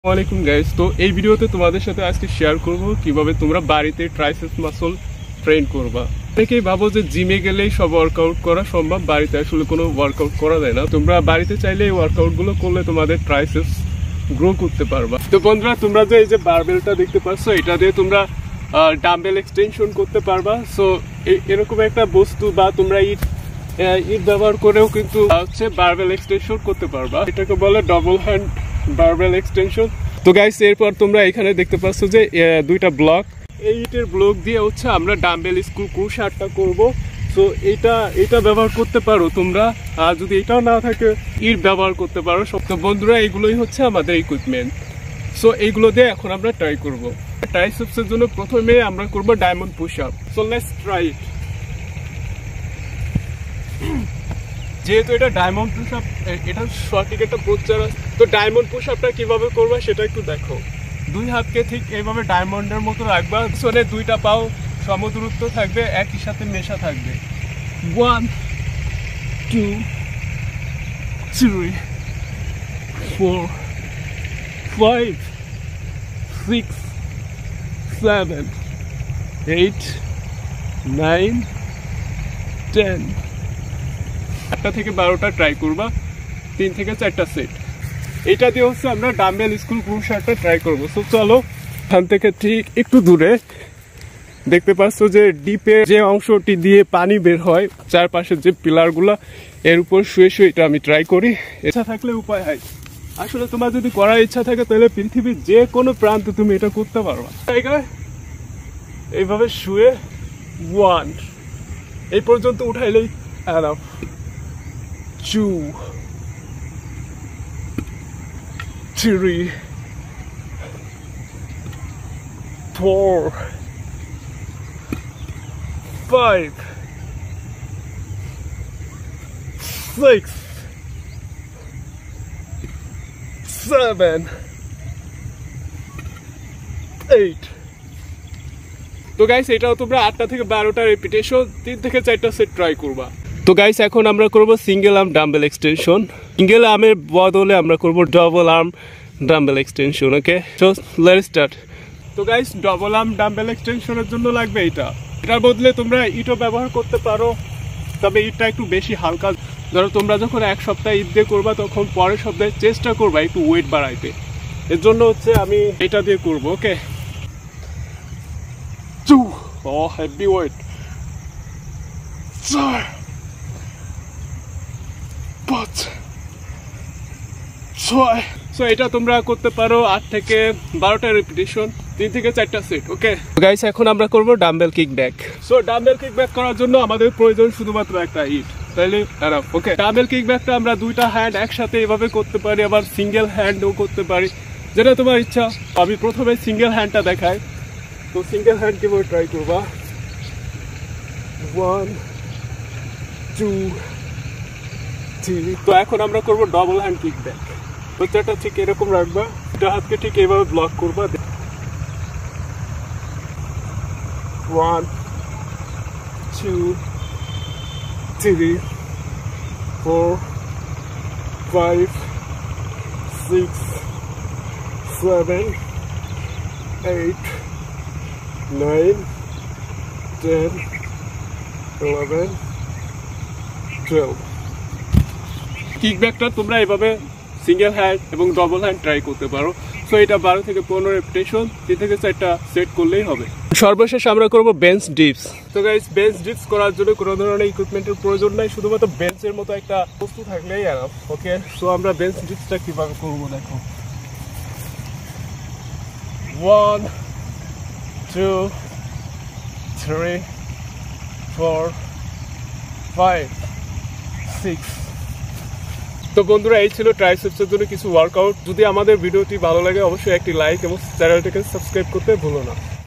ওয়ালাইকুম গাইস, তো এই ভিডিওতে তোমাদের সাথে আজকে শেয়ার করব কিভাবে তোমরা বাড়িতে ট্রাইসেপস মাসল ট্রেন করবা। অনেকেই ভাবো যে জিমে গেলেই সব ওয়ার্কআউট করা সম্ভব, বাড়িতে আসলে কোনো ওয়ার্কআউট করা যায় না। তোমরা বাড়িতে চাইলে এই ওয়ার্কআউট গুলো করলে তোমাদের ট্রাইসেপস গ্রো করতে পারবা। তো বন্ধুরা, তোমরা যে এই যে বারবেলটা দেখতে পাচ্ছ, এটা দিয়ে তোমরা ডাম্বেল এক্সটেনশন করতে পারবা। সো এরকম একটা বস্তু বা তোমরা ইট ব্যবহার করেও কিন্তু হচ্ছে বারবেল এক্সটেনশন করতে পারবা। এটাকে বলে ডবল হ্যান্ড বারবেল এক্সটেনশন। তো গাইস, এরপর তোমরা এখানে দেখতে পাচ্ছ যে দুইটা ব্লক, এই ইটের ব্লক দিয়ে হচ্ছে আমরা ডাম্বেল স্ক্রু ক্রুশারটা করব। সো এটা ব্যবহার করতে পারো তোমরা, আর যদি এটাও না থাকে ইট ব্যবহার করতে পারো। তো বন্ধুরা, এগুলোই হচ্ছে আমাদের ইকুইপমেন্ট। সো এইগুলো দিয়ে এখন আমরা ট্রাই করব। ট্রাইসেপসের জন্য প্রথমে আমরা করব diamond push up. So let's try it. যেহেতু এটা ডায়মন্ড পুশ আপ, এটা সঠিক একটা প্রচার আছে। তো ডায়মন্ড পুশ আপটা কিভাবে করবা সেটা একটু দেখো। দুই হাতকে ঠিক এইভাবে ডায়মন্ডের মতো রাখবা। পিছনে দুইটা পাও সমদূরত্ব থাকবে, একই সাথে মেশা থাকবে। 1 2 3 4 5 6 7 8 9 10। 8টা থেকে 12টা ট্রাই করবা, 3 থেকে 4টা সেট। এটা দিয়ে হচ্ছে আমরা ডাম্বেল স্ক্রু ক্রুশারটা ট্রাই করবো। সো চলো, এখান থেকে ঠিক একটু দূরে দেখতে পাচ্ছ যে ডিপে যে অংশটি দিয়ে পানি বের হয়, চারপাশের যে পিলার গুলা, এর উপর শুয়ে শুয়ে এটা আমি ট্রাই করি। ইচ্ছা থাকলে উপায় হয়। আসলে তোমার যদি করার ইচ্ছা থাকে তাহলে পৃথিবীর যে কোনো প্রান্তে তুমি এটা করতে পারবা। এইভাবে শুয়ে 1 এই পর্যন্ত উঠাইলেই enough, 2 3 4 5 6 7 8। তো গাইস, এটাও তোমরা 8টা থেকে 12টা রেপিটেশন, 3 থেকে 4টা সেট ট্রাই করবা। তো গাইস, এখন আমরা করব single arm dumbbell extension. Single আর্মের বদলে আমরা করব double arm dumbbell extension. Okay, so let's start. তো গাইস, ডবল আর্ম ডাম্বেল এক্সটেনশনের জন্য লাগবে এটার বদলে তোমরা ইটও ব্যবহার করতে পারো, তবে ইটটা একটু বেশি হালকা। ধরো তোমরা যখন এক সপ্তাহ ঈদ দিয়ে করবা, তখন পরের সপ্তাহে চেষ্টা করবা একটু ওয়েট বাড়াইতে। এর জন্য হচ্ছে আমি এটা দিয়ে করব। ওকে, 2 heavy weight, 4 5 6। সো এটা তোমরা করতে পারো 8 থেকে 12টা রেপিটেশন, 3 থেকে 4টা সেট। ওকে গাইস, এখন আমরা করব dumbbell kick back. So dumbbell kick back করার জন্য আমাদের প্রয়োজন শুধুমাত্র একটা ইট, তাইলে এনাফ। ওকে, ডাম্বেল কিক ব্যাকটা আমরা দুইটা হ্যান্ড একসাথে এভাবে করতে পারি, আবার সিঙ্গেল হ্যান্ডও করতে পারি, যেটা তোমার ইচ্ছা। আমি প্রথমে সিঙ্গেল হ্যান্ডটা দেখাই। তো সিঙ্গেল হ্যান্ড কিভাবে ট্রাই করবা, 1 2 3। তো এখন আমরা করব ডবল হ্যান্ড কিক ব্যাক। প্রত্যেকটা ঠিক এরকম রাখবা, দুটো হাতকে ঠিক এইভাবে ব্লক করবা। 1 2 3 4 5 6 7 8 9 10 11 12। কিক ব্যাকটা তোমরা এভাবে সিঙ্গেল হ্যান্ড এবং ডবল হ্যান্ড ট্রাই করতে পারো। সো এটা 12 থেকে 15 রেপিটেশন, 3 থেকে 4টা সেট করলেই হবে। সর্বশেষ আমরা করব বেঞ্চ ডিপস। তো গাইস, বেঞ্চ ডিপস করার জন্য কোনো ধরনের ইকুইপমেন্টের প্রয়োজন নাই, শুধুমাত্র বেঞ্চের মতো একটা বস্তু থাকলেই এনাফ। ওকে, সো আমরা বেঞ্চ ডিপসটা কিভাবে করব দেখো। 1 2 3 4 5 6। তো বন্ধুরা, এই ছিল ট্রাইসেপসের জন্য কিছু ওয়ার্কআউট। যদি আমাদের ভিডিওটি ভালো লাগে, অবশ্যই একটি লাইক এবং চ্যানেলটিকে সাবস্ক্রাইব করতে ভুলো না।